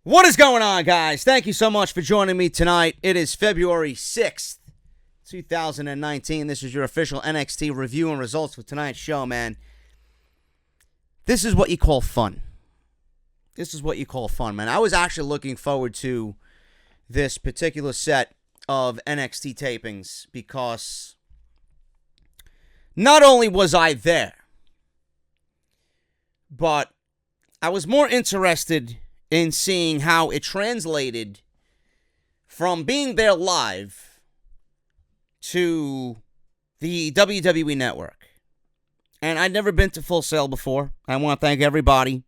What is going on, guys? Thank you so much for joining me tonight. It is February 6th, 2019. This is your official NXT review and results for tonight's show, man. This is what you call fun. This is what you call fun, man. I was actually looking forward to this particular set of NXT tapings because not only was I there, but I was more interested in seeing how it translated from being there live to the WWE Network. And I'd never been to Full Sail before. I want to thank everybody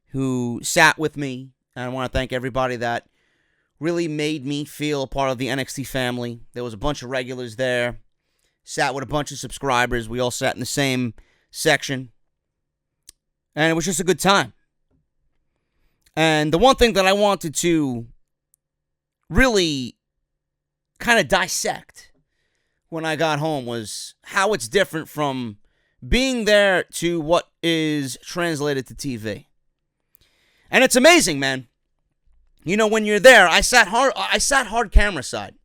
who sat with me. And I want to thank everybody that really made me feel a part of the NXT family. There was a bunch of regulars there. Sat with a bunch of subscribers. We all sat in the same section. And it was just a good time. And the one thing that I wanted to really kind of dissect when I got home was how it's different from being there to what is translated to TV. And it's amazing, man. You know, when you're there, I sat hard camera side.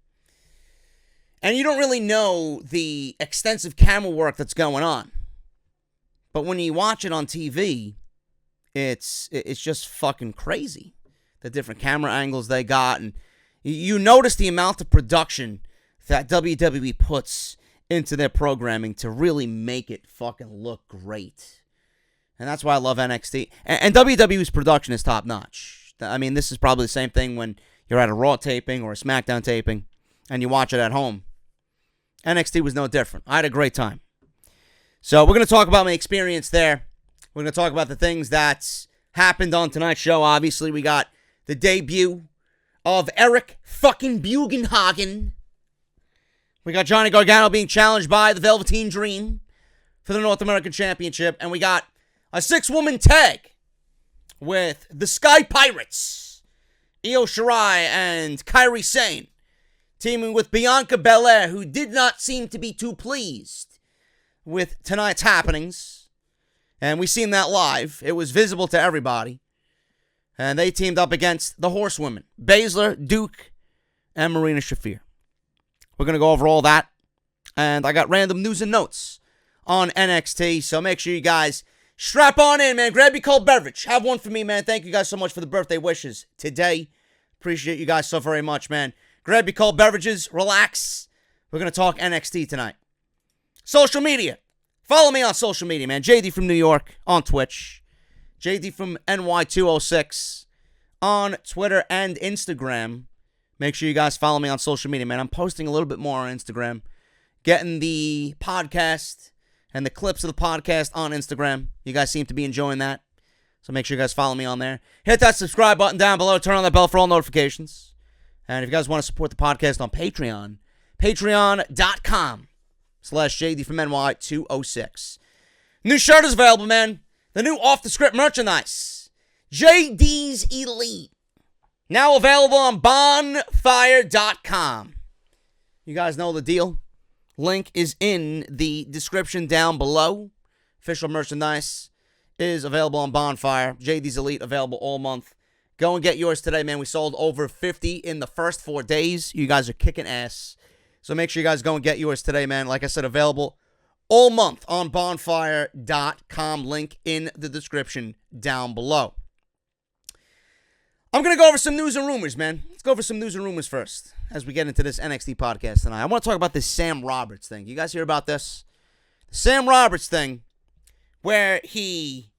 And you don't really know the extensive camera work that's going on. But when you watch it on TV, it's just fucking crazy. The different camera angles they got. And you notice the amount of production that WWE puts into their programming to really make it fucking look great. And that's why I love NXT. And WWE's production is top notch. I mean, this is probably the same thing when you're at a Raw taping or a SmackDown taping and you watch it at home. NXT was no different. I had a great time. So we're going to talk about my experience there. We're going to talk about the things that happened on tonight's show. Obviously, we got the debut of Erik fucking Bugenhagen. We got Johnny Gargano being challenged by the Velveteen Dream for the North American Championship. And we got a 6-woman tag with the Sky Pirates, Io Shirai and Kairi Sane, teaming with Bianca Belair, who did not seem to be too pleased with tonight's happenings. And we seen that live. It was visible to everybody. And they teamed up against the Horsewomen, Baszler, Duke, and Marina Shafir. We're going to go over all that. And I got random news and notes on NXT. So make sure you guys strap on in, man. Grab your cold beverage. Have one for me, man. Thank you guys so much for the birthday wishes today. Appreciate you guys so very much, man. Grab your cold beverages. Relax. We're going to talk NXT tonight. Social media. Follow me on social media, man. JD from New York on Twitch. JD from NY206 on Twitter and Instagram. Make sure you guys follow me on social media, man. I'm posting a little bit more on Instagram. Getting the podcast and the clips of the podcast on Instagram. You guys seem to be enjoying that. So make sure you guys follow me on there. Hit that subscribe button down below. Turn on that bell for all notifications. And if you guys want to support the podcast on Patreon, patreon.com/JD from NY206. New shirt is available, man. The new off-the-script merchandise. JD's Elite. Now available on bonfire.com. You guys know the deal. Link is in the description down below. Official merchandise is available on Bonfire. JD's Elite available all month. Go and get yours today, man. We sold over 50 in the first 4 days. You guys are kicking ass. So make sure you guys go and get yours today, man. Like I said, available all month on bonfire.com. Link in the description down below. I'm going to go over some news and rumors, man. Let's go over some news and rumors first as we get into this NXT podcast tonight. I want to talk about this Sam Roberts thing. You guys hear about this? The Sam Roberts thing where he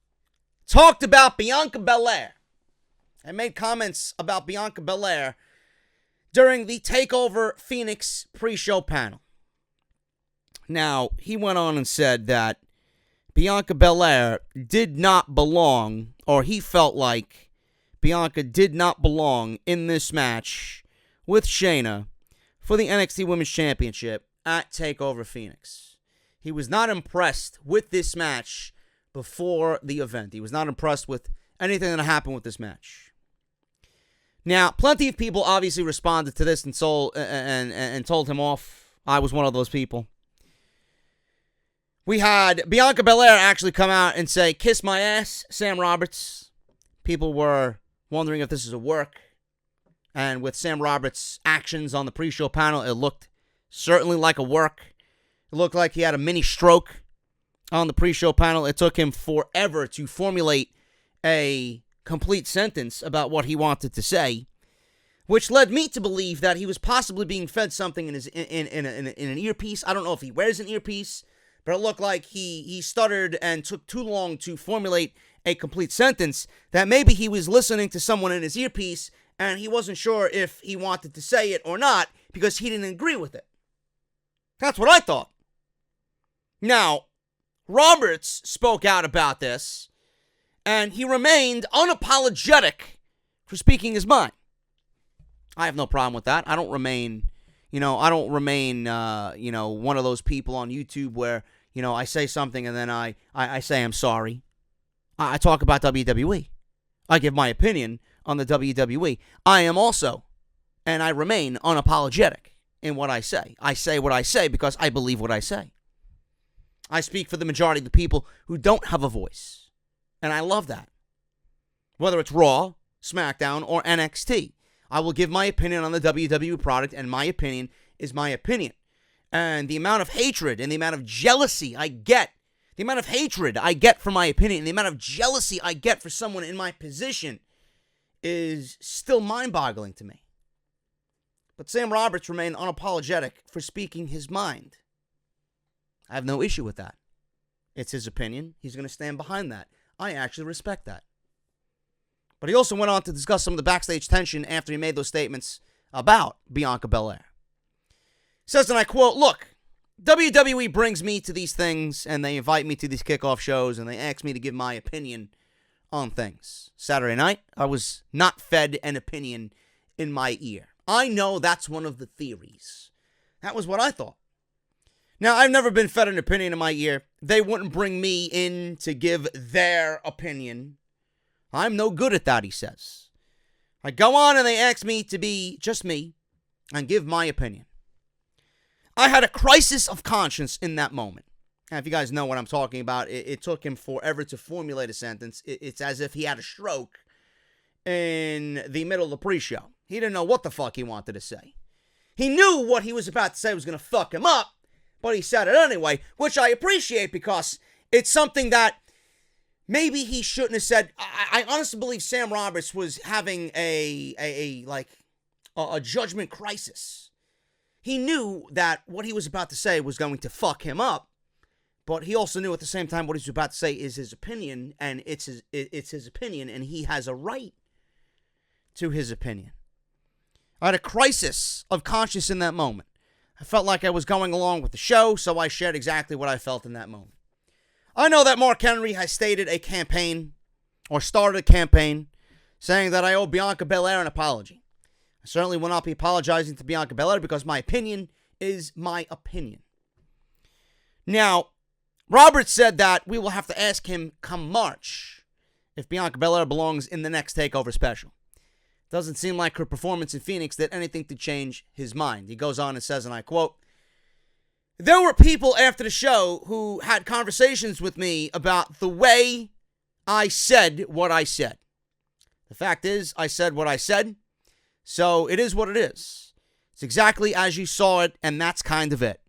talked about Bianca Belair and made comments about Bianca Belair during the TakeOver Phoenix pre-show panel. Now, he went on and said that Bianca Belair did not belong, or he felt like Bianca did not belong in this match with Shayna for the NXT Women's Championship at TakeOver Phoenix. He was not impressed with this match before the event. He was not impressed with anything that happened with this match. Now, plenty of people obviously responded to this and told him off. I was one of those people. We had Bianca Belair actually come out and say, "Kiss my ass, Sam Roberts." People were wondering if this is a work. And with Sam Roberts' actions on the pre-show panel, it looked certainly like a work. It looked like he had a mini stroke on the pre-show panel. It took him forever to formulate a complete sentence about what he wanted to say, which led me to believe that he was possibly being fed something in an earpiece. I don't know if he wears an earpiece, but it looked like he stuttered and took too long to formulate a complete sentence, that maybe he was listening to someone in his earpiece and he wasn't sure if he wanted to say it or not because he didn't agree with it. That's what I thought. Now, Roberts spoke out about this, and he remained unapologetic for speaking his mind. I have no problem with that. I don't remain one of those people on YouTube where, I say something and then I say I'm sorry. I talk about WWE. I give my opinion on the WWE. I am also, and I remain unapologetic in what I say. I say what I say because I believe what I say. I speak for the majority of the people who don't have a voice. And I love that. Whether it's Raw, SmackDown, or NXT, I will give my opinion on the WWE product, and my opinion is my opinion. And the amount of hatred and the amount of jealousy I get, the amount of hatred I get for my opinion, the amount of jealousy I get for someone in my position is still mind-boggling to me. But Sam Roberts remained unapologetic for speaking his mind. I have no issue with that. It's his opinion. He's going to stand behind that. I actually respect that. But he also went on to discuss some of the backstage tension after he made those statements about Bianca Belair. He says, and I quote, "Look, WWE brings me to these things, and they invite me to these kickoff shows, and they ask me to give my opinion on things. Saturday night, I was not fed an opinion in my ear. I know that's one of the theories." That was what I thought. Now, I've never been fed an opinion in my ear. They wouldn't bring me in to give their opinion. I'm no good at that, he says. I go on and they ask me to be just me and give my opinion. I had a crisis of conscience in that moment. Now, if you guys know what I'm talking about, it took him forever to formulate a sentence. It's as if he had a stroke in the middle of the pre-show. He didn't know what the fuck he wanted to say. He knew what he was about to say was going to fuck him up, but he said it anyway, which I appreciate because it's something that maybe he shouldn't have said. I honestly believe Sam Roberts was having a judgment crisis. He knew that what he was about to say was going to fuck him up, but he also knew at the same time what he was about to say is his opinion, and it's his opinion, and he has a right to his opinion. I had a crisis of conscience in that moment. I felt like I was going along with the show, so I shared exactly what I felt in that moment. I know that Mark Henry has stated a campaign, or started a campaign, saying that I owe Bianca Belair an apology. I certainly will not be apologizing to Bianca Belair because my opinion is my opinion. Now, Roberts said that we will have to ask him come March if Bianca Belair belongs in the next TakeOver special. Doesn't seem like her performance in Phoenix did anything to change his mind. He goes on and says, and I quote, "There were people after the show who had conversations with me about the way I said what I said. The fact is, I said what I said, so it is what it is. It's exactly as you saw it, and that's kind of it.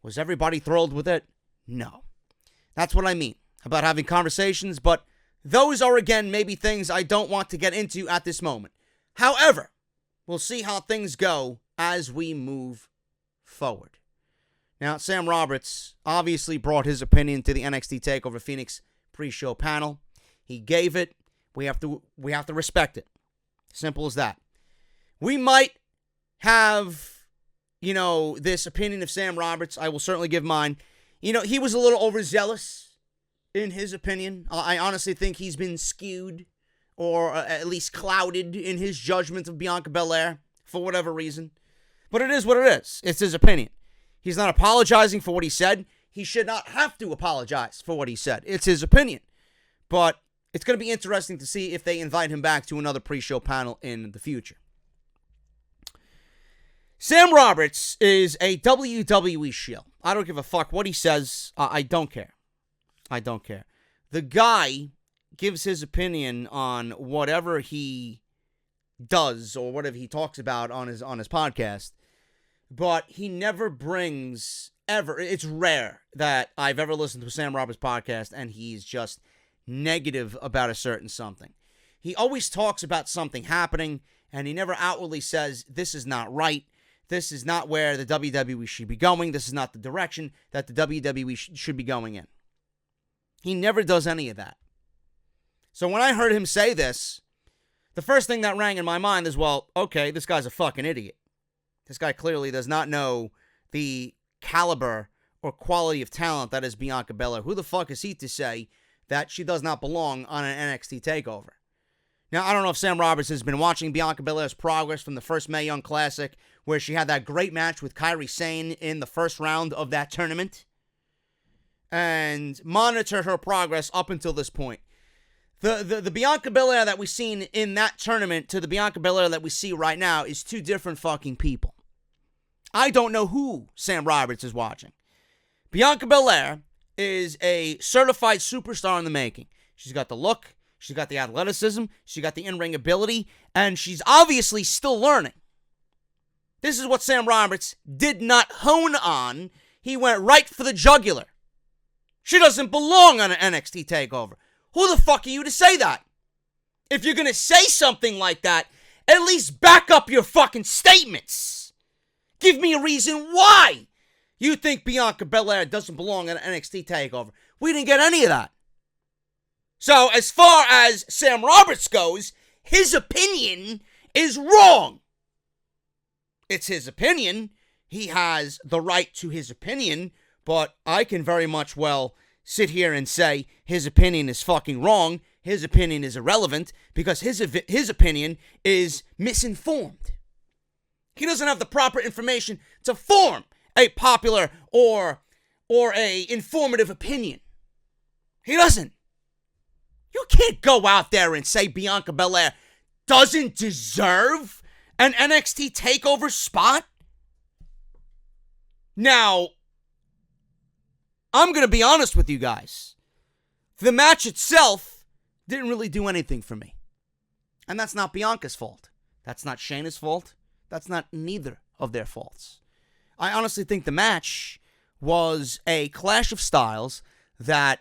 Was everybody thrilled with it? No. That's what I mean about having conversations, but those are, again, maybe things I don't want to get into at this moment. However, we'll see how things go as we move forward." Now, Sam Roberts obviously brought his opinion to the NXT TakeOver Phoenix pre-show panel. He gave it. We have to respect it. Simple as that. We might have, this opinion of Sam Roberts. I will certainly give mine. He was a little overzealous in his opinion. I honestly think he's been skewed or at least clouded in his judgment of Bianca Belair for whatever reason. But it is what it is. It's his opinion. He's not apologizing for what he said. He should not have to apologize for what he said. It's his opinion. But it's going to be interesting to see if they invite him back to another pre-show panel in the future. Sam Roberts is a WWE shill. I don't give a fuck what he says. I don't care. The guy gives his opinion on whatever he does or whatever he talks about on his podcast, but he never brings ever. It's rare that I've ever listened to a Sam Roberts podcast and he's just negative about a certain something. He always talks about something happening, and he never outwardly says, this is not right. This is not where the WWE should be going. This is not the direction that the WWE should be going in. He never does any of that. So when I heard him say this, the first thing that rang in my mind is, well, okay, this guy's a fucking idiot. This guy clearly does not know the caliber or quality of talent that is Bianca Belair. Who the fuck is he to say that she does not belong on an NXT takeover? Now, I don't know if Sam Roberts has been watching Bianca Belair's progress from the first Mae Young Classic, where she had that great match with Kairi Sane in the first round of that tournament, and monitored her progress up until this point. The Bianca Belair that we've seen in that tournament to the Bianca Belair that we see right now is two different fucking people. I don't know who Sam Roberts is watching. Bianca Belair is a certified superstar in the making. She's got the look, she's got the athleticism, she's got the in-ring ability, and she's obviously still learning. This is what Sam Roberts did not hone on. He went right for the jugular. She doesn't belong on an NXT takeover. Who the fuck are you to say that? If you're going to say something like that, at least back up your fucking statements. Give me a reason why you think Bianca Belair doesn't belong on an NXT takeover. We didn't get any of that. So as far as Sam Roberts goes, his opinion is wrong. It's his opinion. He has the right to his opinion, but I can very much well sit here and say his opinion is fucking wrong, his opinion is irrelevant, because his opinion is misinformed. He doesn't have the proper information to form a popular or a informative opinion. He doesn't. You can't go out there and say Bianca Belair doesn't deserve an NXT takeover spot. Now, I'm going to be honest with you guys. The match itself didn't really do anything for me. And that's not Bianca's fault. That's not Shayna's fault. That's not neither of their faults. I honestly think the match was a clash of styles that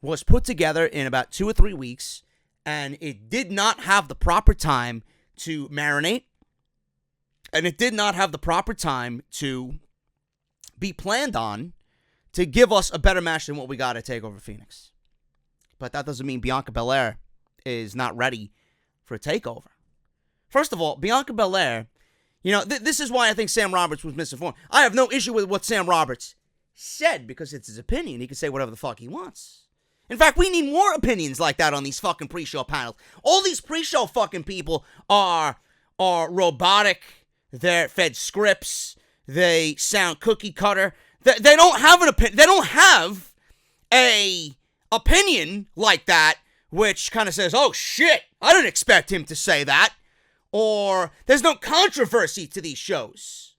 was put together in about 2 or 3 weeks, and it did not have the proper time to marinate, and it did not have the proper time to be planned on to give us a better match than what we got at TakeOver Phoenix. But that doesn't mean Bianca Belair is not ready for a takeover. First of all, Bianca Belair, this is why I think Sam Roberts was misinformed. I have no issue with what Sam Roberts said because it's his opinion. He can say whatever the fuck he wants. In fact, we need more opinions like that on these fucking pre-show panels. All these pre-show fucking people are robotic. They're fed scripts. They sound cookie cutter. They don't have an opinion. They don't have a opinion like that, which kind of says, "Oh shit, I didn't expect him to say that," or there's no controversy to these shows.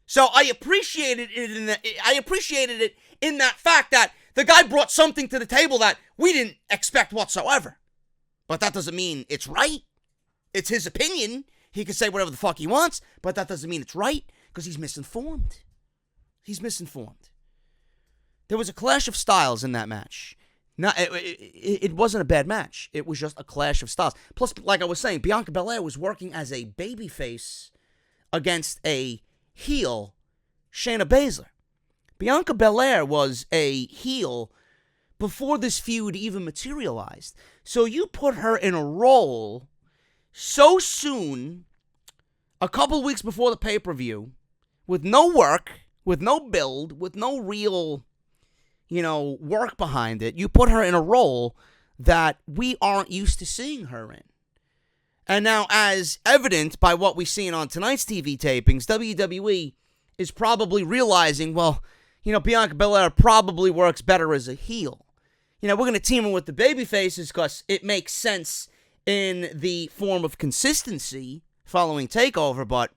So I appreciated it in that fact that the guy brought something to the table that we didn't expect whatsoever. But that doesn't mean it's right. It's his opinion. He can say whatever the fuck he wants, but that doesn't mean it's right because he's misinformed. He's misinformed. There was a clash of styles in that match. It wasn't a bad match. It was just a clash of styles. Plus, like I was saying, Bianca Belair was working as a babyface against a heel, Shayna Baszler. Bianca Belair was a heel before this feud even materialized. So you put her in a role so soon, a couple weeks before the pay-per-view, with no work, with no build, with no real, work behind it. You put her in a role that we aren't used to seeing her in. And now, as evident by what we've seen on tonight's TV tapings, WWE is probably realizing, well, Bianca Belair probably works better as a heel. We're going to team her with the babyfaces because it makes sense in the form of consistency following TakeOver, but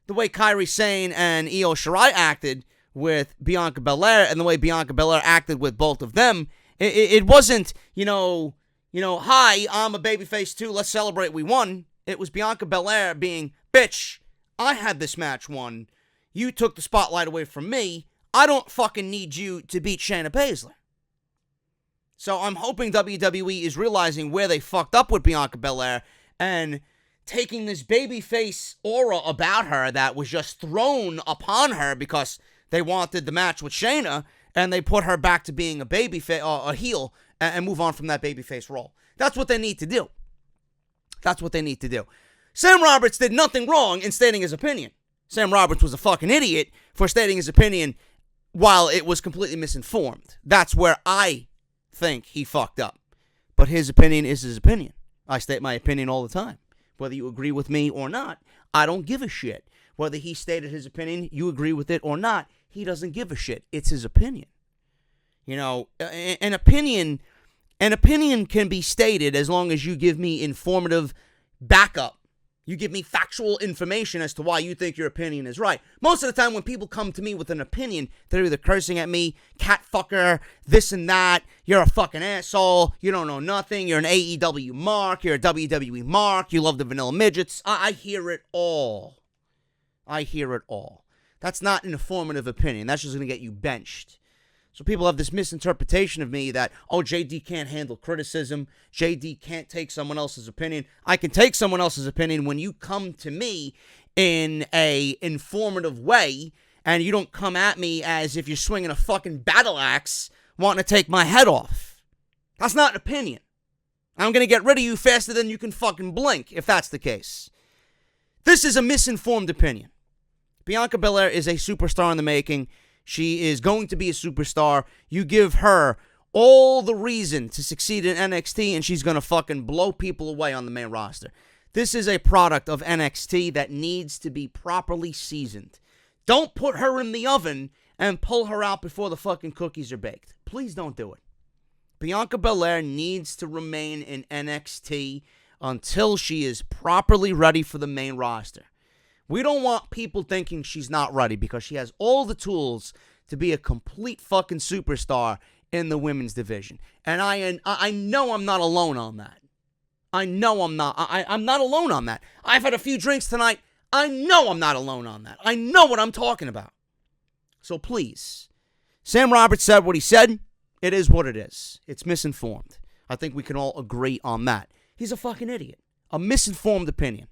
the way Kairi Sane and Io Shirai acted with Bianca Belair and the way Bianca Belair acted with both of them, it wasn't, hi, I'm a babyface too, let's celebrate we won. It was Bianca Belair being, bitch, I had this match won. You took the spotlight away from me. I don't fucking need you to beat Shayna Baszler. So I'm hoping WWE is realizing where they fucked up with Bianca Belair and taking this babyface aura about her that was just thrown upon her because they wanted the match with Shayna, and they put her back to being a babyface, a heel, and move on from that babyface role. That's what they need to do. That's what they need to do. Sam Roberts did nothing wrong in stating his opinion. Sam Roberts was a fucking idiot for stating his opinion while it was completely misinformed. That's where I think he fucked up. But his opinion is his opinion. I state my opinion all the time. Whether you agree with me or not, I don't give a shit. Whether he stated his opinion, you agree with it or not, he doesn't give a shit. It's his opinion. An opinion can be stated as long as you give me informative backup. You give me factual information as to why you think your opinion is right. Most of the time when people come to me with an opinion, they're either cursing at me, cat fucker, this and that, you're a fucking asshole, you don't know nothing, you're an AEW mark, you're a WWE mark, you love the vanilla midgets. I hear it all. I hear it all. That's not an informative opinion. That's just going to get you benched. So people have this misinterpretation of me that, JD can't handle criticism. JD can't take someone else's opinion. I can take someone else's opinion when you come to me in a informative way and you don't come at me as if you're swinging a fucking battle axe wanting to take my head off. That's not an opinion. I'm going to get rid of you faster than you can fucking blink if that's the case. This is a misinformed opinion. Bianca Belair is a superstar in the making. She is going to be a superstar. You give her all the reason to succeed in NXT, and she's going to fucking blow people away on the main roster. This is a product of NXT that needs to be properly seasoned. Don't put her in the oven and pull her out before the fucking cookies are baked. Please don't do it. Bianca Belair needs to remain in NXT until she is properly ready for the main roster. We don't want people thinking she's not ready because she has all the tools to be a complete fucking superstar in the women's division. And I know I'm not alone on that. I know I'm not. I'm not alone on that. I've had a few drinks tonight. I know I'm not alone on that. I know what I'm talking about. So please, Sam Roberts said what he said. It is what it is. It's misinformed. I think we can all agree on that. He's a fucking idiot. A misinformed opinion.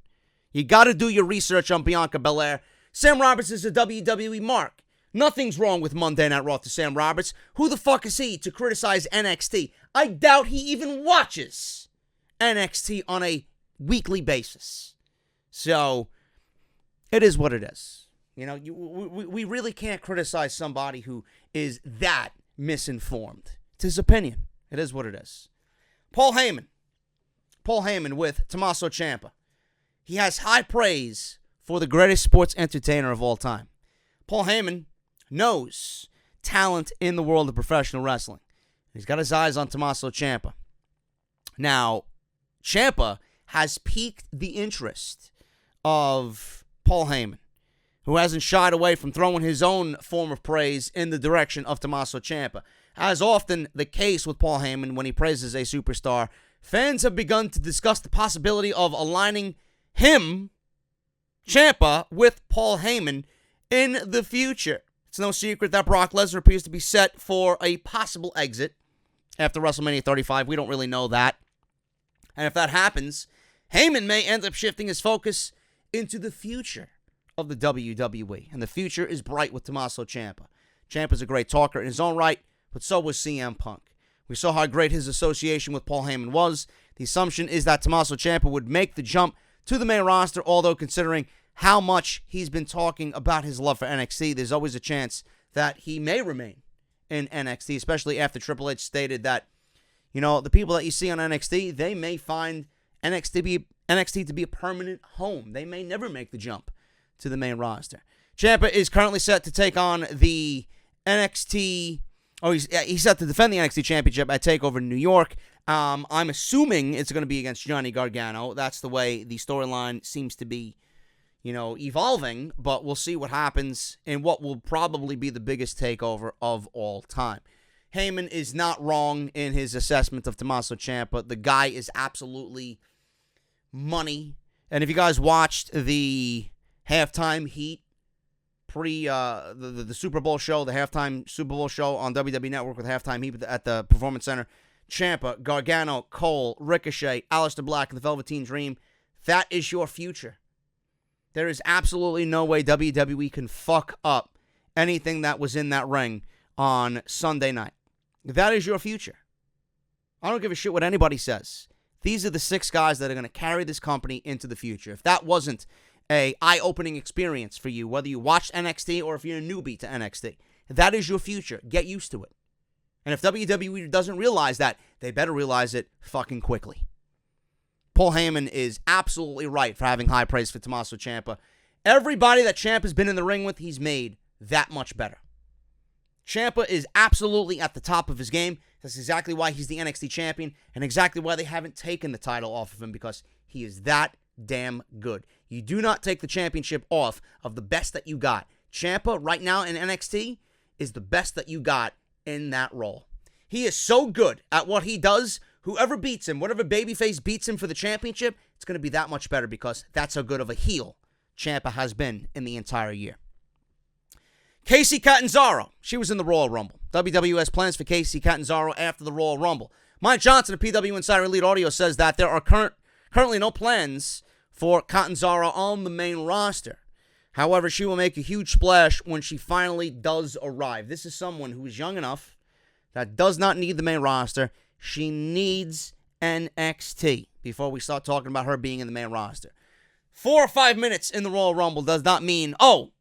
You got to do your research on Bianca Belair. Sam Roberts is a WWE mark. Nothing's wrong with Monday Night Raw to Sam Roberts. Who the fuck is he to criticize NXT? I doubt he even watches NXT on a weekly basis. So, it is what it is. We really can't criticize somebody who is that misinformed. It's his opinion. It is what it is. Paul Heyman with Tommaso Ciampa. He has high praise for the greatest sports entertainer of all time. Paul Heyman knows talent in the world of professional wrestling. He's got his eyes on Tommaso Ciampa. Now, Ciampa has piqued the interest of Paul Heyman, who hasn't shied away from throwing his own form of praise in the direction of Tommaso Ciampa. As often the case with Paul Heyman when he praises a superstar, fans have begun to discuss the possibility of aligning him, Ciampa, with Paul Heyman in the future. It's no secret that Brock Lesnar appears to be set for a possible exit after WrestleMania 35. We don't really know that. And if that happens, Heyman may end up shifting his focus into the future of the WWE. And the future is bright with Tommaso Ciampa. Ciampa's a great talker in his own right, but so was CM Punk. We saw how great his association with Paul Heyman was. The assumption is that Tommaso Ciampa would make the jump to the main roster, although considering how much he's been talking about his love for NXT, there's always a chance that he may remain in NXT, especially after Triple H stated that, the people that you see on NXT, they may find NXT to be a permanent home. They may never make the jump to the main roster. Ciampa is currently set to take on the NXT, he's set to defend the NXT Championship at TakeOver New York. I'm assuming it's going to be against Johnny Gargano. That's the way the storyline seems to be, evolving. But we'll see what happens in what will probably be the biggest takeover of all time. Heyman is not wrong in his assessment of Tommaso Ciampa. The guy is absolutely money. And if you guys watched the halftime heat the Super Bowl show, the halftime Super Bowl show on WWE Network with halftime heat at the Performance Center, Champa, Gargano, Cole, Ricochet, Alistair Black, and the Velveteen Dream, that is your future. There is absolutely no way WWE can fuck up anything that was in that ring on Sunday night. That is your future. I don't give a shit what anybody says. These are the 6 guys that are going to carry this company into the future. If that wasn't a eye-opening experience for you, whether you watched NXT or if you're a newbie to NXT, that is your future. Get used to it. And if WWE doesn't realize that, they better realize it fucking quickly. Paul Heyman is absolutely right for having high praise for Tommaso Ciampa. Everybody that Ciampa's been in the ring with, he's made that much better. Ciampa is absolutely at the top of his game. That's exactly why he's the NXT champion and exactly why they haven't taken the title off of him, because he is that damn good. You do not take the championship off of the best that you got. Ciampa right now in NXT is the best that you got in that role. He is so good at what he does. Whoever beats him, whatever babyface beats him for the championship, it's going to be that much better because that's how good of a heel Ciampa has been in the entire year. Kacy Catanzaro, she was in the Royal Rumble. WWE has plans for Kacy Catanzaro after the Royal Rumble. Mike Johnson of PW Insider Elite Audio says that there are currently no plans for Catanzaro on the main roster. However, she will make a huge splash when she finally does arrive. This is someone who is young enough that does not need the main roster. She needs NXT before we start talking about her being in the main roster. 4 or 5 minutes in the Royal Rumble does not mean, oh,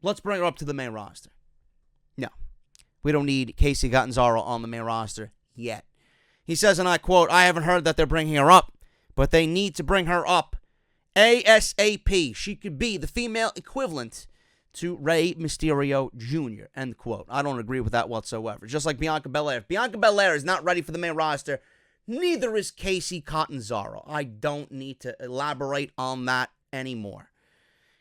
let's bring her up to the main roster. No, we don't need Kacy Catanzaro on the main roster yet. He says, and I quote, I haven't heard that they're bringing her up, but they need to bring her up ASAP. She could be the female equivalent to Rey Mysterio Jr., end quote. I don't agree with that whatsoever. Just like Bianca Belair. If Bianca Belair is not ready for the main roster, neither is Kacy Catanzaro. I don't need to elaborate on that anymore.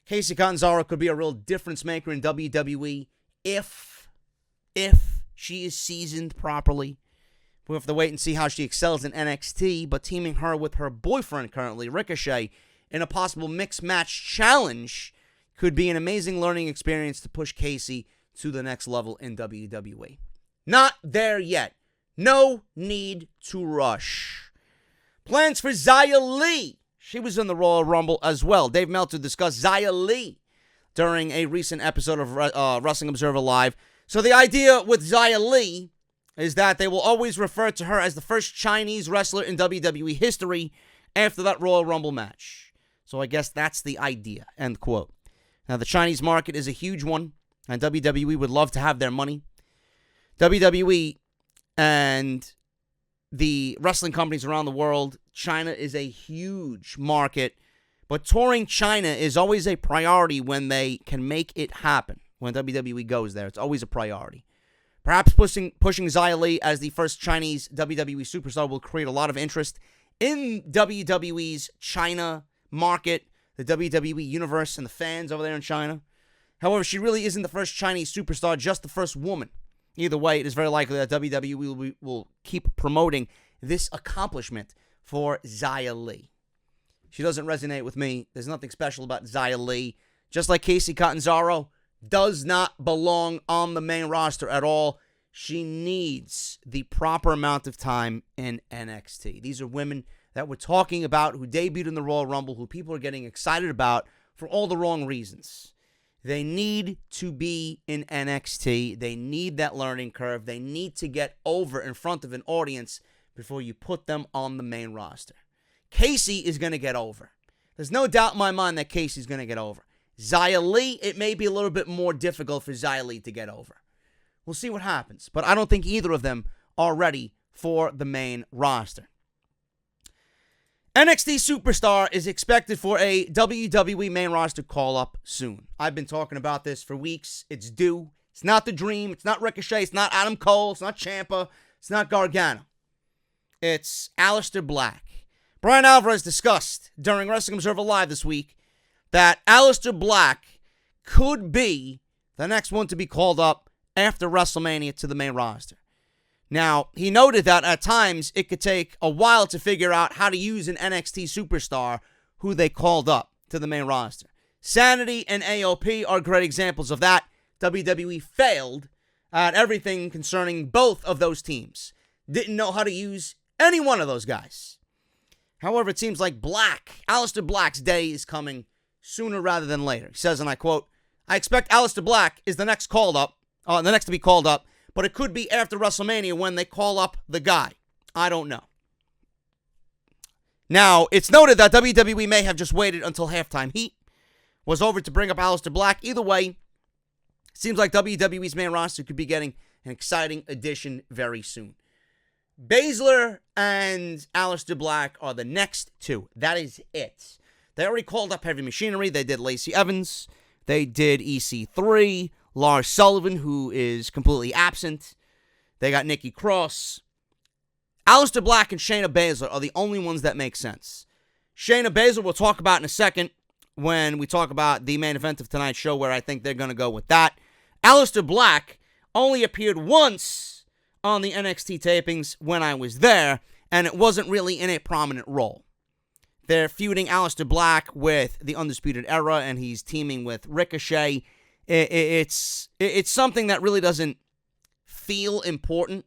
Kacy Catanzaro could be a real difference maker in WWE if she is seasoned properly. We'll have to wait and see how she excels in NXT, but teaming her with her boyfriend currently, Ricochet, in a possible mixed match challenge could be an amazing learning experience to push Kacy to the next level in WWE. Not there yet. No need to rush. Plans for Xia Li. She was in the Royal Rumble as well. Dave Meltzer discussed Xia Li during a recent episode of Wrestling Observer Live. So the idea with Xia Li is that they will always refer to her as the first Chinese wrestler in WWE history after that Royal Rumble match. So I guess that's the idea, end quote. Now, the Chinese market is a huge one, and WWE would love to have their money. WWE and the wrestling companies around the world, China is a huge market, but touring China is always a priority when they can make it happen. When WWE goes there, it's always a priority. Perhaps pushing Xia Li as the first Chinese WWE superstar will create a lot of interest in WWE's China market, the WWE universe, and the fans over there in China. However, she really isn't the first Chinese superstar, just the first woman. Either way, it is very likely that WWE will keep promoting this accomplishment for Xia Li. She doesn't resonate with me. There's nothing special about Xia Li. Just like Kacy Catanzaro does not belong on the main roster at all. She needs the proper amount of time in NXT. These are women that we're talking about who debuted in the Royal Rumble, who people are getting excited about for all the wrong reasons. They need to be in NXT. They need that learning curve. They need to get over in front of an audience before you put them on the main roster. Kacy is going to get over. There's no doubt in my mind that Kacy's going to get over. Xia Li, it may be a little bit more difficult for Xia Li to get over. We'll see what happens. But I don't think either of them are ready for the main roster. NXT Superstar is expected for a WWE main roster call-up soon. I've been talking about this for weeks. It's due. It's not The Dream. It's not Ricochet. It's not Adam Cole. It's not Champa. It's not Gargano. It's Alistair Black. Brian Alvarez discussed during Wrestling Observer Live this week that Alistair Black could be the next one to be called up after WrestleMania to the main roster. Now, he noted that at times it could take a while to figure out how to use an NXT superstar who they called up to the main roster. Sanity and AOP are great examples of that. WWE failed at everything concerning both of those teams. Didn't know how to use any one of those guys. However, it seems like Alistair Black's day is coming sooner rather than later. He says, and I quote, I expect Alistair Black is the next to be called up, but it could be after WrestleMania when they call up the guy. I don't know. Now, it's noted that WWE may have just waited until Halftime Heat was over to bring up Alistair Black. Either way, seems like WWE's main roster could be getting an exciting addition very soon. Baszler and Alistair Black are the next two. That is it. They already called up Heavy Machinery. They did Lacey Evans. They did EC3. Lars Sullivan, who is completely absent. They got Nikki Cross. Alistair Black and Shayna Baszler are the only ones that make sense. Shayna Baszler we'll talk about in a second when we talk about the main event of tonight's show, where I think they're going to go with that. Alistair Black only appeared once on the NXT tapings when I was there, and it wasn't really in a prominent role. They're feuding Alistair Black with the Undisputed Era, and he's teaming with Ricochet. It's something that really doesn't feel important.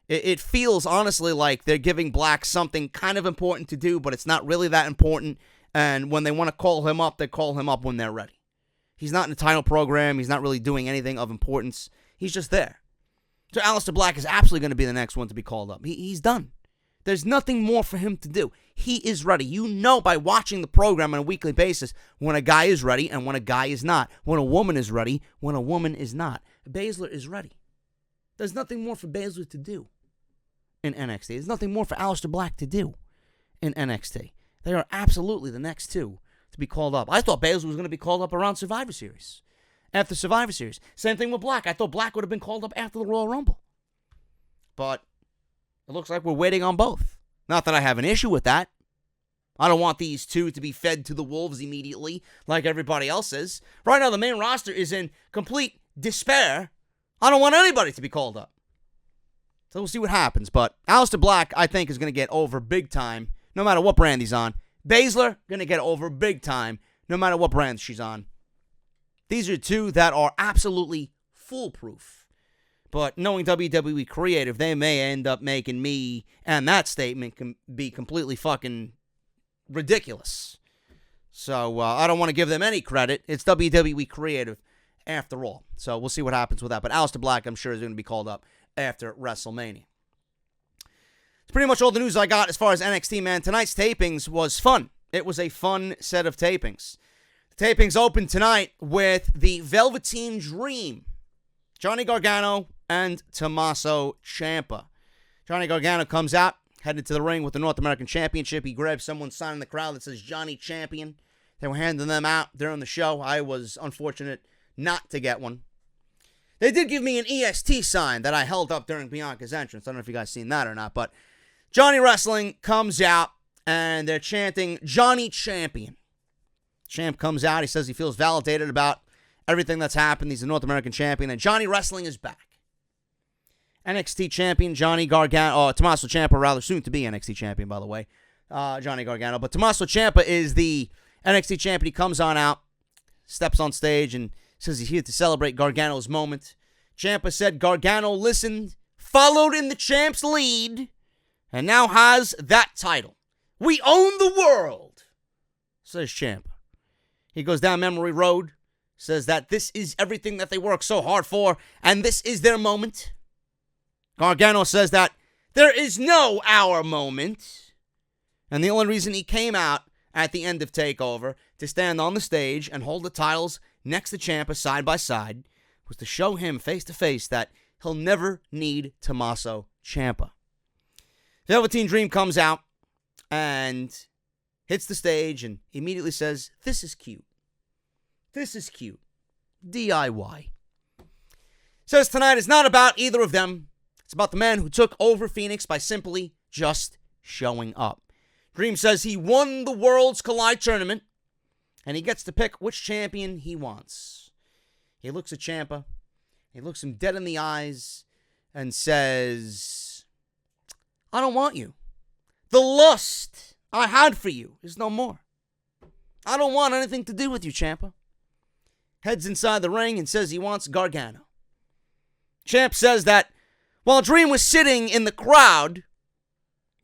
It feels, honestly, like they're giving Black something kind of important to do, but it's not really that important. And when they want to call him up, they call him up when they're ready. He's not in a title program. He's not really doing anything of importance. He's just there. So Alistair Black is absolutely going to be the next one to be called up. He's done. There's nothing more for him to do. He is ready. You know by watching the program on a weekly basis when a guy is ready and when a guy is not. When a woman is ready, when a woman is not. Baszler is ready. There's nothing more for Baszler to do in NXT. There's nothing more for Alistair Black to do in NXT. They are absolutely the next two to be called up. I thought Baszler was going to be called up around Survivor Series. After Survivor Series. Same thing with Black. I thought Black would have been called up after the Royal Rumble. But it looks like we're waiting on both. Not that I have an issue with that. I don't want these two to be fed to the wolves immediately like everybody else is. Right now, the main roster is in complete despair. I don't want anybody to be called up. So we'll see what happens. But Alistair Black, I think, is going to get over big time, no matter what brand he's on. Baszler, going to get over big time, no matter what brand she's on. These are two that are absolutely foolproof. But knowing WWE Creative, they may end up making me and that statement can be completely fucking ridiculous. So I don't want to give them any credit. It's WWE Creative after all. So we'll see what happens with that. But Alistair Black, I'm sure, is going to be called up after WrestleMania. It's pretty much all the news I got as far as NXT, man. Tonight's tapings was fun. It was a fun set of tapings. The tapings open tonight with the Velveteen Dream. Johnny Gargano and Tommaso Ciampa. Johnny Gargano comes out, headed to the ring with the North American Championship. He grabs someone's sign in the crowd that says Johnny Champion. They were handing them out during the show. I was unfortunate not to get one. They did give me an EST sign that I held up during Bianca's entrance. I don't know if you guys seen that or not, but Johnny Wrestling comes out, and they're chanting Johnny Champion. Champ comes out. He says he feels validated about everything that's happened. He's the North American Champion, and Johnny Wrestling is back. NXT Champion Johnny Gargano, Tommaso Ciampa, rather soon to be NXT Champion, by the way, Johnny Gargano. But Tommaso Ciampa is the NXT Champion. He comes on out, steps on stage, and says he's here to celebrate Gargano's moment. Ciampa said Gargano listened, followed in the champ's lead, and now has that title. We own the world, says Ciampa. He goes down memory road, says that this is everything that they work so hard for, and this is their moment. Gargano says that there is no our moment, and the only reason he came out at the end of TakeOver to stand on the stage and hold the titles next to Ciampa side by side was to show him face to face that he'll never need Tommaso Ciampa. Velveteen Dream comes out and hits the stage and immediately says, "This is cute. This is cute. DIY." Says tonight is not about either of them. It's about the man who took over Phoenix by simply just showing up. Dream says he won the Worlds Collide tournament, and he gets to pick which champion he wants. He looks at Ciampa, he looks him dead in the eyes, and says, I don't want you. The lust I had for you is no more. I don't want anything to do with you, Champa. Heads inside the ring and says he wants Gargano. Champ says that while Dream was sitting in the crowd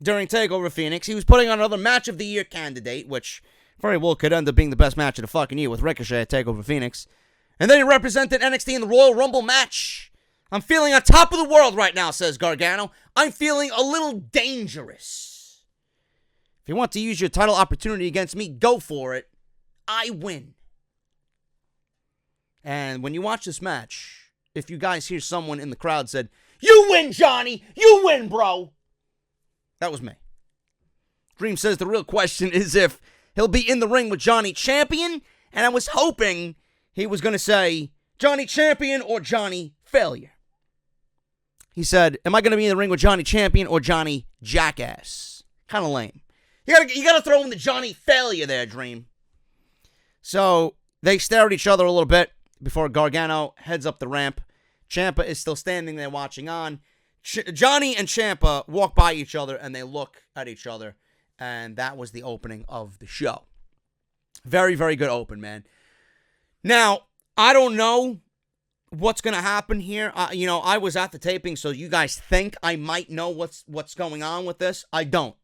during TakeOver Phoenix, he was putting on another Match of the Year candidate, which very well could end up being the best match of the fucking year with Ricochet at TakeOver Phoenix. And then he represented NXT in the Royal Rumble match. I'm feeling on top of the world right now, says Gargano. I'm feeling a little dangerous. If you want to use your title opportunity against me, go for it. I win. And when you watch this match, if you guys hear someone in the crowd said, "You win, Johnny! You win, bro!" That was me. Dream says the real question is if he'll be in the ring with Johnny Champion, and I was hoping he was going to say Johnny Champion or Johnny Failure. He said, am I going to be in the ring with Johnny Champion or Johnny Jackass? Kind of lame. You gotta throw in the Johnny Failure there, Dream. So they stare at each other a little bit before Gargano heads up the ramp. Champa is still standing there watching on. Johnny and Champa walk by each other and they look at each other. And that was the opening of the show. Very, very good open, man. Now, I don't know what's going to happen here. I was at the taping, so you guys think I might know what's going on with this. I don't.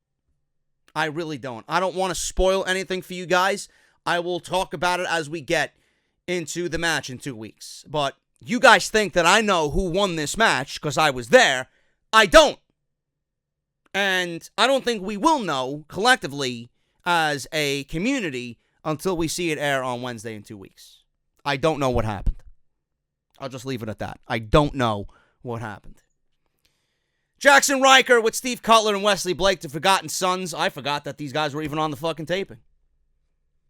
I really don't. I don't want to spoil anything for you guys. I will talk about it as we get into the match in 2 weeks. But you guys think that I know who won this match because I was there. I don't. And I don't think we will know collectively as a community until we see it air on Wednesday in 2 weeks. I don't know what happened. I'll just leave it at that. I don't know what happened. Jackson Ryker with Steve Cutler and Wesley Blake, the Forgotten Sons. I forgot that these guys were even on the fucking taping.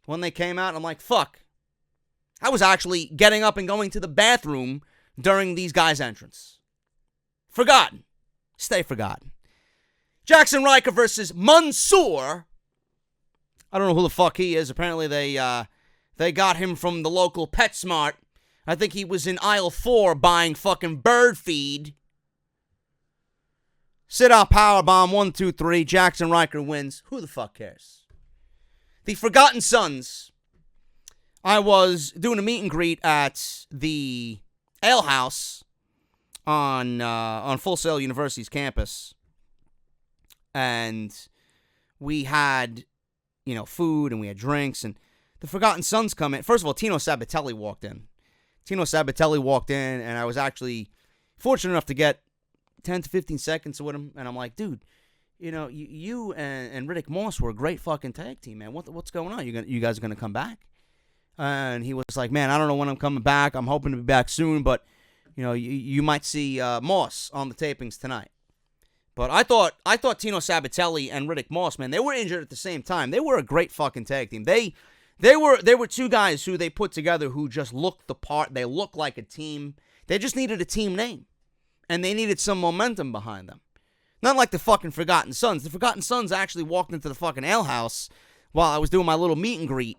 When they came out, I'm like, fuck. I was actually getting up and going to the bathroom during these guys' entrance. Forgotten. Stay forgotten. Jackson Ryker versus Mansoor. I don't know who the fuck he is. Apparently they got him from the local PetSmart. I think he was in aisle 4 buying fucking bird feed. Sit out powerbomb 1, 2, 3. Jackson Ryker wins. Who the fuck cares? The Forgotten Sons. I was doing a meet and greet at the Ale House on Full Sail University's campus. And we had, food and we had drinks. And the Forgotten Sons come in. First of all, Tino Sabatelli walked in. And I was actually fortunate enough to get 10 to 15 seconds with him. And I'm like, dude, you and Riddick Moss were a great fucking tag team, man. What's going on? You guys are going to come back? And he was like, man, I don't know when I'm coming back. I'm hoping to be back soon, but, you might see Moss on the tapings tonight. But I thought Tino Sabatelli and Riddick Moss, man, they were injured at the same time. They were a great fucking tag team. They were two guys who they put together who just looked the part. They looked like a team. They just needed a team name. And they needed some momentum behind them. Not like the fucking Forgotten Sons. The Forgotten Sons actually walked into the fucking Ale House while I was doing my little meet and greet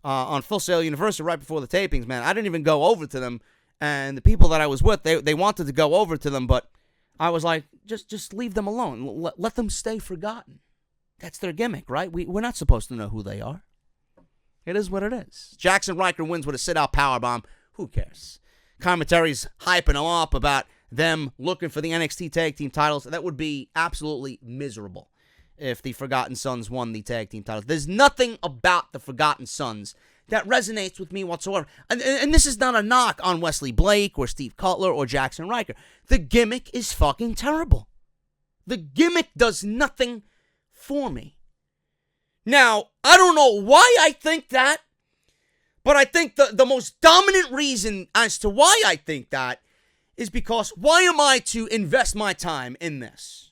on Full Sail University right before the tapings, man. I didn't even go over to them. And the people that I was with, they wanted to go over to them, but I was like, just leave them alone. Let them stay forgotten. That's their gimmick, right? We're not supposed to know who they are. It is what it is. Jackson Ryker wins with a sit-out powerbomb. Who cares? Commentary's hyping them up about them looking for the NXT Tag Team titles. That would be absolutely miserable if the Forgotten Sons won the Tag Team titles. There's nothing about the Forgotten Sons that resonates with me whatsoever. And this is not a knock on Wesley Blake or Steve Cutler or Jackson Ryker. The gimmick is fucking terrible. The gimmick does nothing for me. Now, I don't know why I think that, but I think the most dominant reason as to why I think that is because why am I to invest my time in this?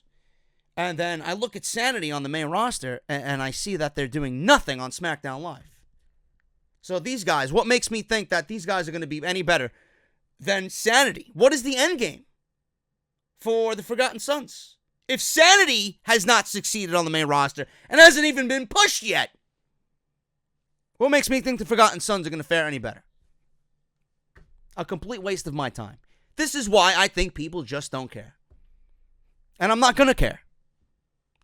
And then I look at Sanity on the main roster, and I see that they're doing nothing on SmackDown Live. So these guys, what makes me think that these guys are going to be any better than Sanity? What is the end game for the Forgotten Sons? If Sanity has not succeeded on the main roster and hasn't even been pushed yet, what makes me think the Forgotten Sons are going to fare any better? A complete waste of my time. This is why I think people just don't care. And I'm not going to care.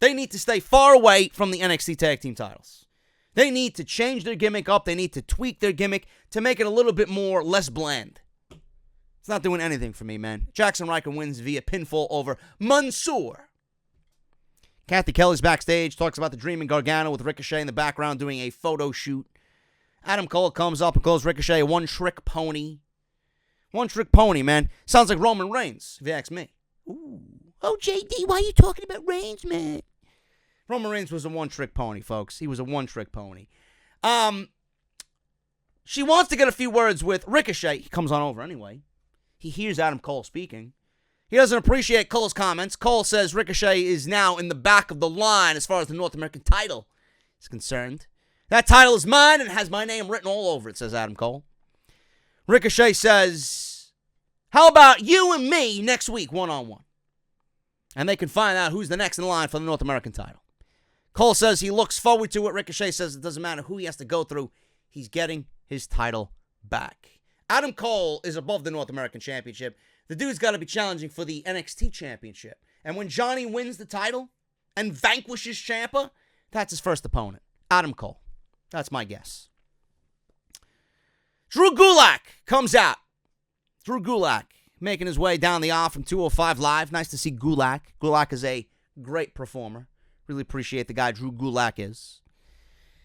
They need to stay far away from the NXT Tag Team titles. They need to change their gimmick up. They need to tweak their gimmick to make it a little bit less bland. It's not doing anything for me, man. Jackson Ryker wins via pinfall over Mansoor. Kathy Kelly's backstage, talks about the Dream and Gargano with Ricochet in the background doing a photo shoot. Adam Cole comes up and calls Ricochet a one-trick pony. One-trick pony, man. Sounds like Roman Reigns, if you ask me. Ooh. Oh, JD, why are you talking about Reigns, man? Roman Reigns was a one-trick pony, folks. He was a one-trick pony. She wants to get a few words with Ricochet. He comes on over anyway. He hears Adam Cole speaking. He doesn't appreciate Cole's comments. Cole says Ricochet is now in the back of the line as far as the North American title is concerned. That title is mine and has my name written all over it, says Adam Cole. Ricochet says, how about you and me next week, one-on-one? And they can find out who's the next in line for the North American title. Cole says he looks forward to it. Ricochet says it doesn't matter who he has to go through. He's getting his title back. Adam Cole is above the North American Championship. The dude's got to be challenging for the NXT Championship. And when Johnny wins the title and vanquishes Champa, that's his first opponent. Adam Cole. That's my guess. Drew Gulak comes out. Drew Gulak making his way down the aisle from 205 Live. Nice to see Gulak. Gulak is a great performer. Really appreciate the guy Drew Gulak is.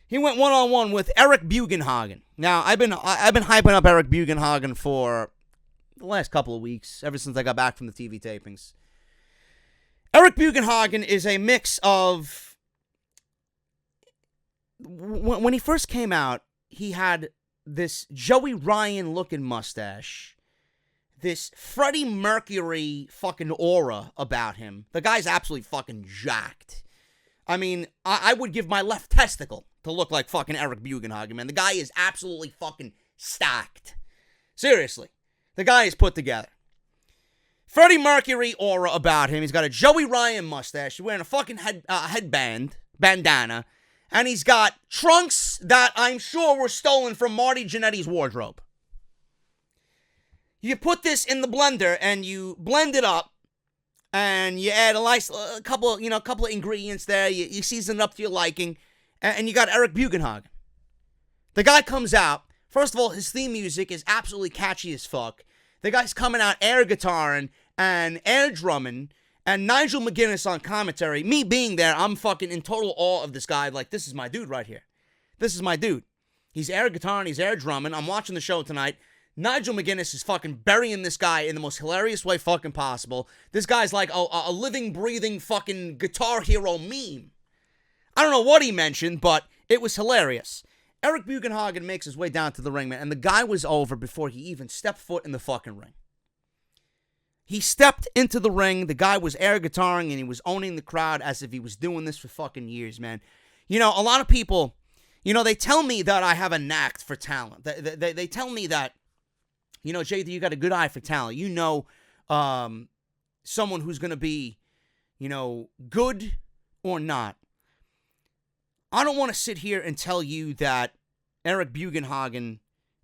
He went one-on-one with Erik Bugenhagen. Now, I've been hyping up Erik Bugenhagen for the last couple of weeks, ever since I got back from the TV tapings. Erik Bugenhagen is a mix of... When he first came out, he had this Joey Ryan-looking mustache, this Freddie Mercury fucking aura about him. The guy's absolutely fucking jacked. I mean, I would give my left testicle to look like fucking Erik Bugenhagen, man. The guy is absolutely fucking stacked. Seriously. The guy is put together. Freddie Mercury aura about him. He's got a Joey Ryan mustache. He's wearing a fucking bandana. And he's got trunks that I'm sure were stolen from Marty Jannetty's wardrobe. You put this in the blender and you blend it up. And you add a couple of ingredients there. You season it up to your liking. And you got Erik Bugenhagen. The guy comes out. First of all, his theme music is absolutely catchy as fuck. The guy's coming out air guitaring and air drumming. And Nigel McGuinness on commentary. Me being there, I'm fucking in total awe of this guy. Like, this is my dude right here. This is my dude. He's air guitaring, he's air drumming. I'm watching the show tonight. Nigel McGuinness is fucking burying this guy in the most hilarious way fucking possible. This guy's like a living, breathing fucking Guitar Hero meme. I don't know what he mentioned, but it was hilarious. Erik Bugenhagen makes his way down to the ring, man, and the guy was over before he even stepped foot in the fucking ring. He stepped into the ring, the guy was air guitaring, and he was owning the crowd as if he was doing this for fucking years, man. You know, a lot of people, you know, they tell me that I have a knack for talent. They tell me that, you know, JD, you got a good eye for talent. You know someone who's going to be, you know, good or not. I don't want to sit here and tell you that Erik Bugenhagen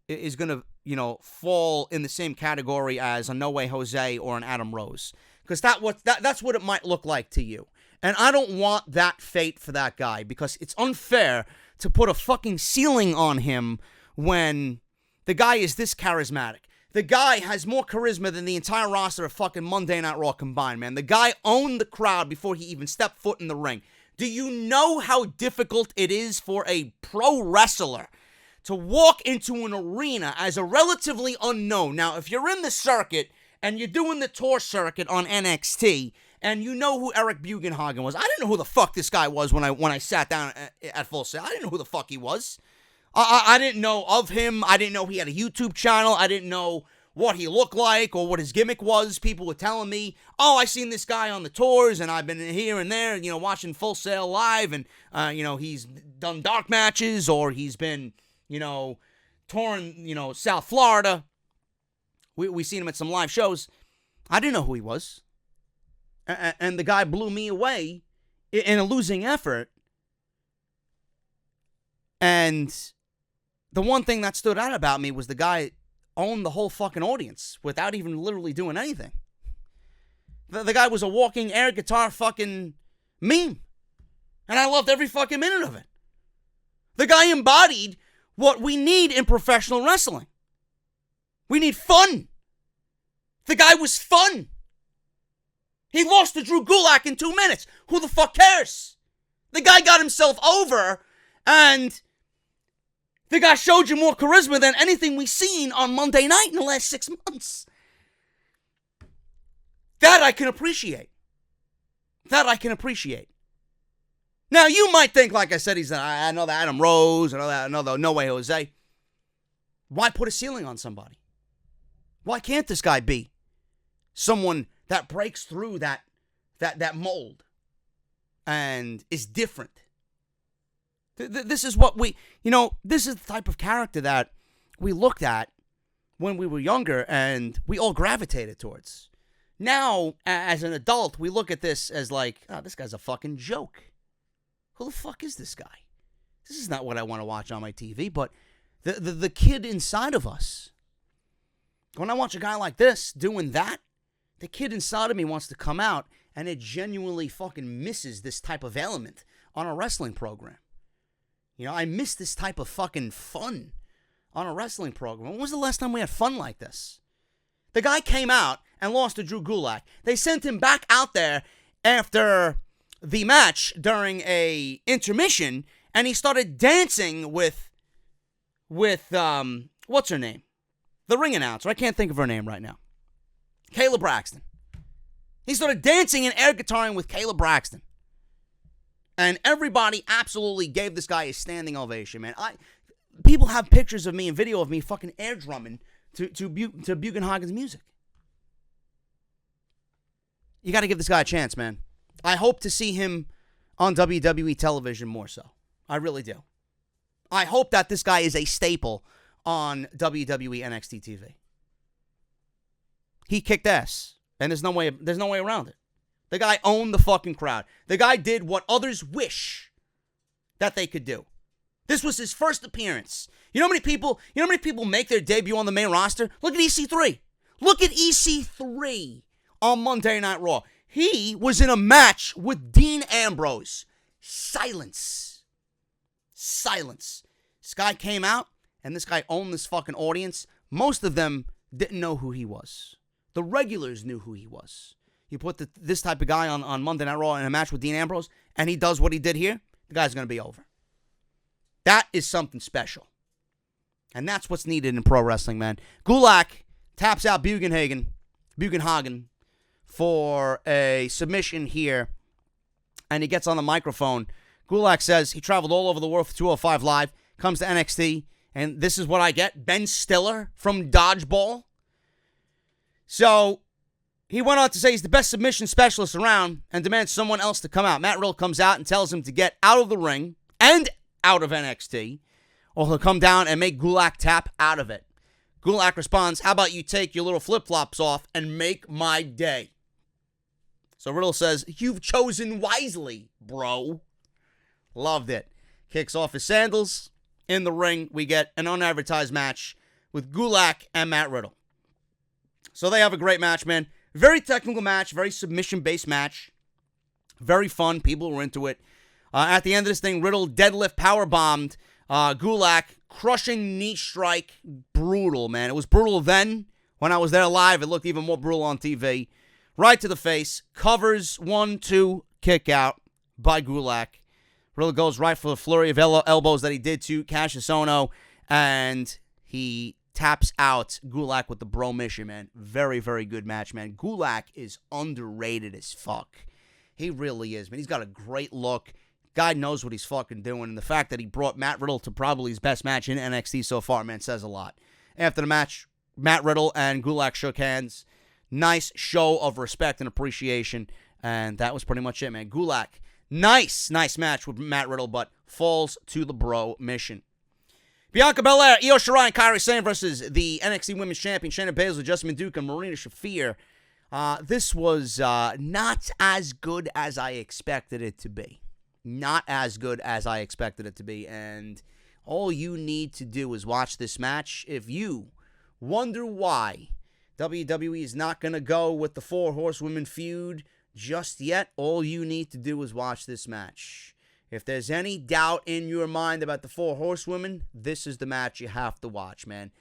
is going to, you know, fall in the same category as a No Way Jose or an Adam Rose. Because that's what it might look like to you. And I don't want that fate for that guy because it's unfair to put a fucking ceiling on him when the guy is this charismatic. The guy has more charisma than the entire roster of fucking Monday Night Raw combined, man. The guy owned the crowd before he even stepped foot in the ring. Do you know how difficult it is for a pro wrestler to walk into an arena as a relatively unknown? Now, if you're in the circuit and you're doing the tour circuit on NXT and you know who Erik Bugenhagen was, I didn't know who the fuck this guy was when I sat down at Full Sail. I didn't know who the fuck he was. I didn't know of him. I didn't know he had a YouTube channel. I didn't know what he looked like or what his gimmick was. People were telling me, oh, I seen this guy on the tours and I've been here and there, you know, watching Full Sail live and, you know, he's done dark matches or he's been, you know, touring, you know, South Florida. We seen him at some live shows. I didn't know who he was. And the guy blew me away in a losing effort. And the one thing that stood out about me was the guy owned the whole fucking audience without even literally doing anything. The guy was a walking air guitar fucking meme. And I loved every fucking minute of it. The guy embodied what we need in professional wrestling. We need fun. The guy was fun. He lost to Drew Gulak in 2 minutes. Who the fuck cares? The guy got himself over, and the guy showed you more charisma than anything we've seen on Monday night in the last 6 months. That I can appreciate. Now, you might think, like I said, he's another Adam Rose, another No Way Jose. Why put a ceiling on somebody? Why can't this guy be someone that breaks through that mold and is different? This is what this is the type of character that we looked at when we were younger and we all gravitated towards. Now, as an adult, we look at this as like, oh, this guy's a fucking joke. Who the fuck is this guy? This is not what I want to watch on my TV, but the kid inside of us, when I watch a guy like this doing that, the kid inside of me wants to come out, and it genuinely fucking misses this type of element on a wrestling program. I miss this type of fucking fun on a wrestling program. When was the last time we had fun like this? The guy came out and lost to Drew Gulak. They sent him back out there after the match during a intermission, and he started dancing with what's her name? The ring announcer. I can't think of her name right now. Kayla Braxton. He started dancing and air guitaring with Kayla Braxton. And everybody absolutely gave this guy a standing ovation, man. People have pictures of me and video of me fucking air drumming to Bugenhagen's music. You got to give this guy a chance, man. I hope to see him on WWE television more so. I really do. I hope that this guy is a staple on WWE NXT TV. He kicked ass, and there's no way around it. The guy owned the fucking crowd. The guy did what others wish that they could do. This was his first appearance. You know how many people make their debut on the main roster? Look at EC3. Look at EC3 on Monday Night Raw. He was in a match with Dean Ambrose. Silence. This guy came out, and this guy owned this fucking audience. Most of them didn't know who he was. The regulars knew who he was. You put this type of guy on Monday Night Raw in a match with Dean Ambrose, and he does what he did here, the guy's going to be over. That is something special. And that's what's needed in pro wrestling, man. Gulak taps out Bugenhagen for a submission here, and he gets on the microphone. Gulak says he traveled all over the world for 205 Live, comes to NXT, and this is what I get. Ben Stiller from Dodgeball. So he went on to say he's the best submission specialist around and demands someone else to come out. Matt Riddle comes out and tells him to get out of the ring and out of NXT, or he'll come down and make Gulak tap out of it. Gulak responds, how about you take your little flip-flops off and make my day? So Riddle says, you've chosen wisely, bro. Loved it. Kicks off his sandals. In the ring, we get an unadvertised match with Gulak and Matt Riddle. So they have a great match, man. Very technical match, very submission-based match. Very fun. People were into it. At the end of this thing, Riddle deadlift powerbombed Gulak, crushing knee strike. Brutal, man. It was brutal then. When I was there live, it looked even more brutal on TV. Right to the face. Covers 1-2 kick out by Gulak. Riddle goes right for the flurry of elbows that he did to Cassius Ohno, and he taps out Gulak with the bro mission, man. Very, very good match, man. Gulak is underrated as fuck. He really is, man. He's got a great look. Guy knows what he's fucking doing, and the fact that he brought Matt Riddle to probably his best match in NXT so far, man, says a lot. After the match, Matt Riddle and Gulak shook hands. Nice show of respect and appreciation, and that was pretty much it, man. Gulak, nice match with Matt Riddle, but falls to the bro mission. Bianca Belair, Io Shirai, and Kairi Sane versus the NXT Women's Champion, Shayna Baszler, Jessamine Duke, and Marina Shafir. This was not as good as I expected it to be. Not as good as I expected it to be, and all you need to do is watch this match. If you wonder why WWE is not going to go with the 4 Horsewomen feud just yet, all you need to do is watch this match. If there's any doubt in your mind about the 4 horsewomen, this is the match you have to watch, man.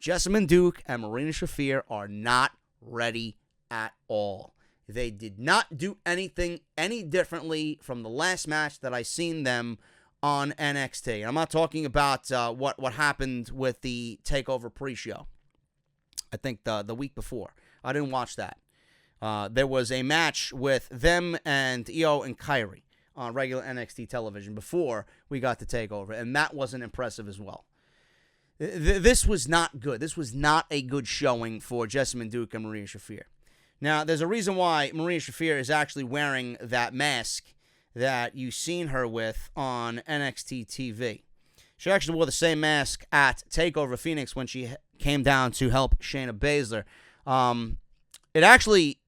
Jessamyn Duke and Marina Shafir are not ready at all. They did not do anything any differently from the last match that I seen them on NXT. I'm not talking about what happened with the TakeOver pre-show. I think the week before. I didn't watch that. There was a match with them and Io and Kairi on regular NXT television before we got to TakeOver, and that wasn't impressive as well. This was not good. This was not a good showing for Jessamyn Duke and Marina Shafir. Now, there's a reason why Marina Shafir is actually wearing that mask that you've seen her with on NXT TV. She actually wore the same mask at TakeOver Phoenix when she came down to help Shayna Baszler. It actually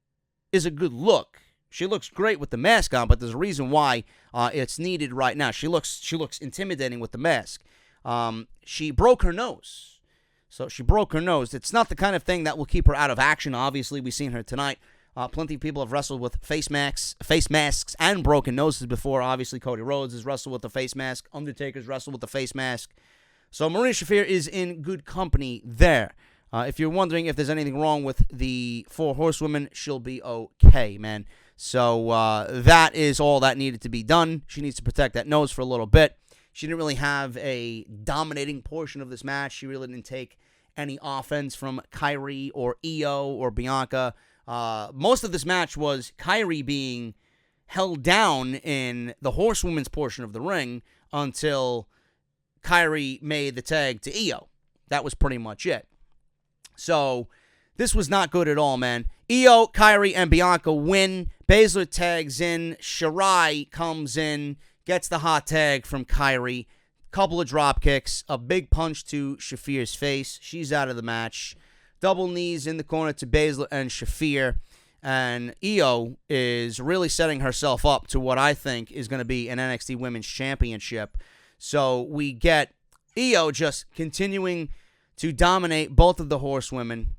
is a good look. She looks great with the mask on, but there's a reason why it's needed right now. She looks intimidating with the mask. She broke her nose. So she broke her nose. It's not the kind of thing that will keep her out of action. Obviously, we've seen her tonight. Plenty of people have wrestled with face masks and broken noses before. Obviously, Cody Rhodes has wrestled with a face mask. Undertaker's wrestled with a face mask. So Marina Shafir is in good company there. If you're wondering if there's anything wrong with the 4 horsewomen, she'll be okay, man. So that is all that needed to be done. She needs to protect that nose for a little bit. She didn't really have a dominating portion of this match. She really didn't take any offense from Kairi or Io or Bianca. Most of this match was Kairi being held down in the horsewoman's portion of the ring until Kairi made the tag to Io. That was pretty much it. So this was not good at all, man. Io, Kairi, and Bianca win. Baszler tags in. Shirai comes in, gets the hot tag from Kairi. Couple of drop kicks. A big punch to Shafir's face. She's out of the match. Double knees in the corner to Baszler and Shafir. And Io is really setting herself up to what I think is going to be an NXT Women's Championship. So we get Io just continuing to dominate both of the horsewomen.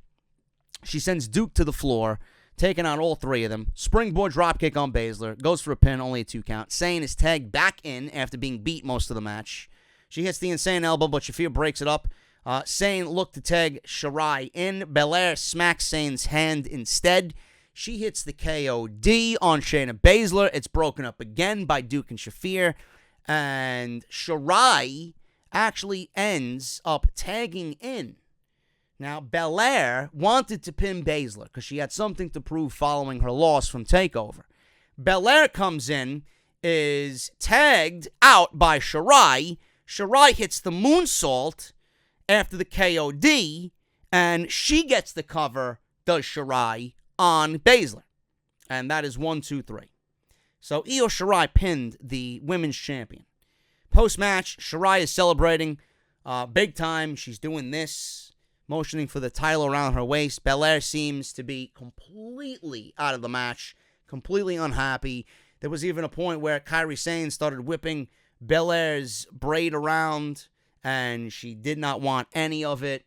She sends Duke to the floor, taking out all 3 of them. Springboard dropkick on Baszler. Goes for a pin, only a 2 count. Sane is tagged back in after being beat most of the match. She hits the insane elbow, but Shafir breaks it up. Sane looked to tag Shirai in. Belair smacks Sane's hand instead. She hits the KOD on Shayna Baszler. It's broken up again by Duke and Shafir. And Shirai actually ends up tagging in. Now, Belair wanted to pin Baszler because she had something to prove following her loss from TakeOver. Belair comes in, is tagged out by Shirai. Shirai hits the moonsault after the KOD, and she gets the cover, does Shirai, on Baszler. And that is 1, 2, 3. So Io Shirai pinned the women's champion. Post-match, Shirai is celebrating big time. She's doing this, motioning for the title around her waist. Belair seems to be completely out of the match, completely unhappy. There was even a point where Kairi Sane started whipping Belair's braid around, and she did not want any of it.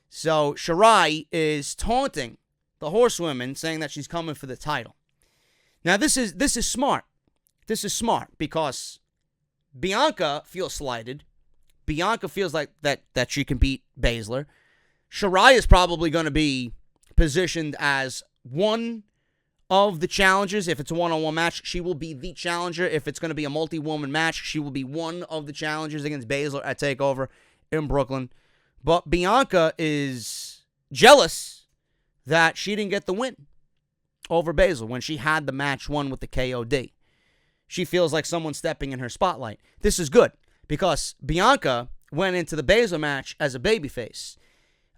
So Shirai is taunting the horsewomen, saying that she's coming for the title. Now, this is smart. This is smart because Bianca feels slighted. Bianca feels like that she can beat Baszler. Shirai is probably going to be positioned as one of the challengers. If it's a one-on-one match, she will be the challenger. If it's going to be a multi-woman match, she will be one of the challengers against Baszler at TakeOver in Brooklyn. But Bianca is jealous that she didn't get the win over Baszler when she had the match won with the KOD. She feels like someone's stepping in her spotlight. This is good because Bianca went into the Baszler match as a babyface.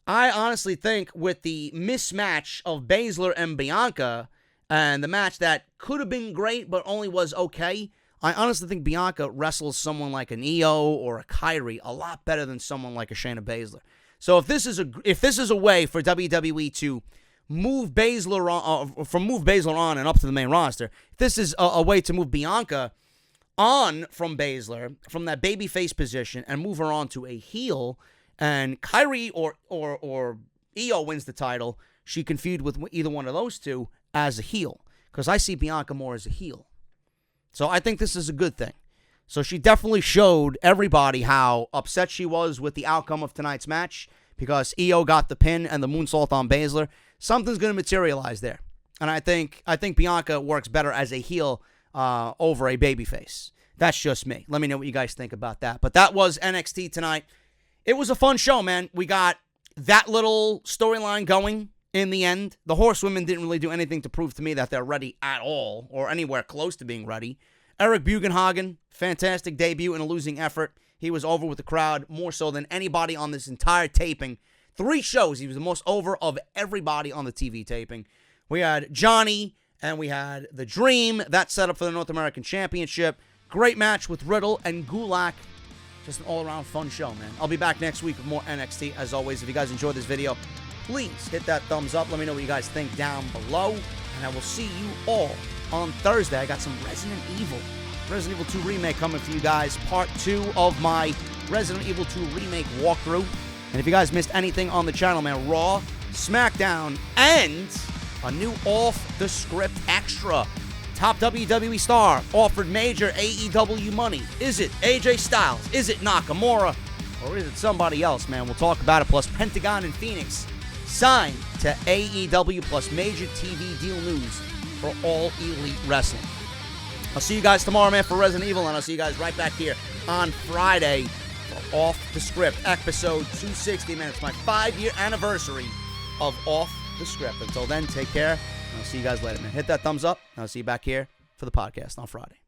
I honestly think with the mismatch of Baszler and Bianca and the match that could have been great but only was okay, I honestly think Bianca wrestles someone like an Io or a Kairi a lot better than someone like a Shayna Baszler. So if this is a way for WWE to move Baszler on and up to the main roster, if this is a way to move Bianca on from Baszler, from that babyface position, and move her on to a heel, and Kairi or Io wins the title, she can feud with either one of those two as a heel. Because I see Bianca more as a heel. So I think this is a good thing. So she definitely showed everybody how upset she was with the outcome of tonight's match because Io got the pin and the moonsault on Baszler. Something's going to materialize there. And I think Bianca works better as a heel over a babyface. That's just me. Let me know what you guys think about that. But that was NXT tonight. It was a fun show, man. We got that little storyline going in the end. The horsewomen didn't really do anything to prove to me that they're ready at all or anywhere close to being ready. Erik Bugenhagen, fantastic debut in a losing effort. He was over with the crowd more so than anybody on this entire taping. 3 shows, he was the most over of everybody on the TV taping. We had Johnny and we had the Dream. That set up for the North American Championship. Great match with Riddle and Gulak. Just an all-around fun show, man. I'll be back next week with more NXT. As always, if you guys enjoyed this video, please hit that thumbs up. Let me know what you guys think down below. And I will see you all on Thursday. I got some Resident Evil 2 Remake coming for you guys. Part 2 of my Resident Evil 2 Remake walkthrough. And if you guys missed anything on the channel, man, Raw, SmackDown, and a new off-the-script extra. Top WWE star offered major AEW money. Is it AJ Styles? Is it Nakamura? Or is it somebody else, man? We'll talk about it. Plus, Pentagon and Phoenix signed to AEW, plus major TV deal news for All Elite Wrestling. I'll see you guys tomorrow, man, for Resident Evil, and I'll see you guys right back here on Friday for Off the Script, episode 260, man. It's my 5-year anniversary of Off the Script. Until then, take care. I'll see you guys later, man. Hit that thumbs up, and I'll see you back here for the podcast on Friday.